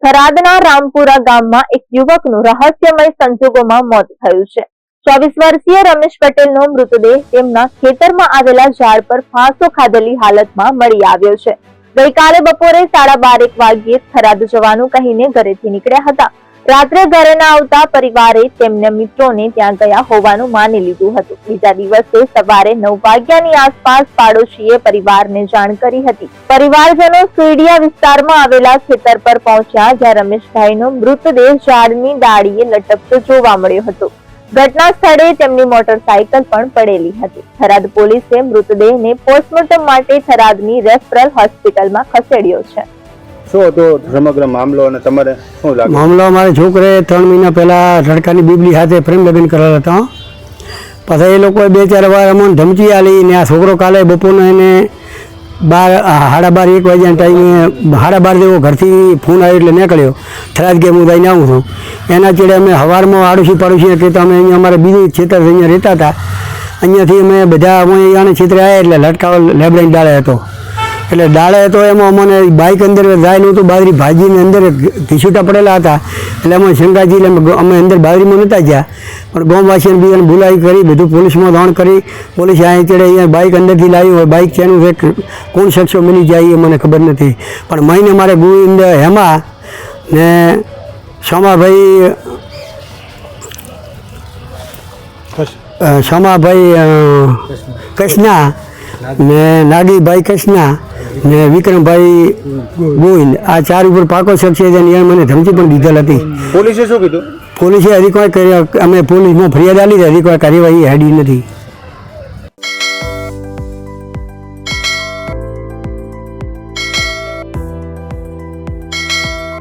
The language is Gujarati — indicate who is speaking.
Speaker 1: થરાદના રામપુરા ગામમાં એક યુવકનું રહસ્યમય સંજોગોમાં મોત થયું છે। 24 વર્ષીય રમેશ પટેલનો મૃતદેહ તેમના ખેતરમાં આવેલા ઝાડ પર ફાંસો ખાધેલી હાલતમાં મળી આવ્યો છે। ગઈકાલે બપોરે 12:30 વાગ્યે થરાદ જવાનું કહીને ઘરેથી નીકળ્યા હતા। રાત્રે ઘરે ન આવતા પરિવારે તેમના મિત્રોને ત્યાં ગયા હોવાનું માની લીધું હતું। બીજા દિવસે સવારે 9 વાગ્યાની આસપાસ પાડોશીએ પરિવારને જાણ કરી હતી। પરિવારજનો સુઈડિયા વિસ્તારમાં આવેલા ખેતર પર પહોંચ્યા, જ્યાં રમેશભાઈનો મૃતદેહ ઝાડની ડાળીએ લટકતો જોવા મળ્યો હતો। ઘટના સ્થળે તેમની મોટરસાયકલ પણ પડેલી હતી। થરાદ પોલીસે મૃતદેહને પોસ્ટમોર્ટમ માટે થરાદની રેફરલ હોસ્પિટલમાં ખસેડ્યો છે।
Speaker 2: શું હતો સમગ્ર મામલો અને તમારે શું લાગે?
Speaker 3: મામલો અમારે છોકરે 3 મહિના પહેલા રડકાની બીબલી સાથે પ્રેમ લગ્ન કરેલા હતા। પછી એ લોકોએ 2-4 વાર અમને ધમકી આલી ને આ છોકરો કાલે બપોરનો એને 12:30-1 વાગ્યાના ટાઈમે 12:30 જેવો ઘરથી ફોન આવ્યો એટલે નીકળ્યો। થરાદ કે હું જઈને આવું છું। એના ચેડે અમે સવારમાં આડોશી પાડોશીને કહેતા અમે અહીંયા અમારે બીજી ખેતર અહીંયા રહેતા હતા। અહીંયાથી અમે બધા અહીંયાને ખેતરે આવ્યા એટલે લટકાવ લેબડાની ડાળે હતો। એટલે ડાળે હતો એમાં અમને બાઇક અંદર જાય નહોતું, બાજરી ભાજીને અંદર ઘીસુટા પડેલા હતા। એટલે અમે શંકાજી એટલે અમે અંદર બાજરીમાં નહોતા ગયા, પણ ગામવાસીઓને બીજાને બોલાવી કરી બધું પોલીસમાં જાણ કરી। પોલીસે અહીં ચડે અહીંયા બાઇક અંદરથી લાવી હોય, બાઇક ત્યાંનું છે કોણ શખ્સો મિલી જાય એ મને ખબર નથી, પણ મહિને મારે ગોવિંદ હેમા ને સોમાભાઈ કૃષ્ણા ને નાગીભાઈ કૃષ્ણા ને વિક્રમભાઈ ગોવિંદ, આ 4 ઉપર પાકો શખ્સ છે। એને મને ધમકી પણ દીધેલ હતી।
Speaker 2: પોલીસે શું કીધું?
Speaker 3: પોલીસે હજી કોઈ અમે પોલીસમાં ફરિયાદ આપી, હજી કોઈ કાર્યવાહી હેડી નથી।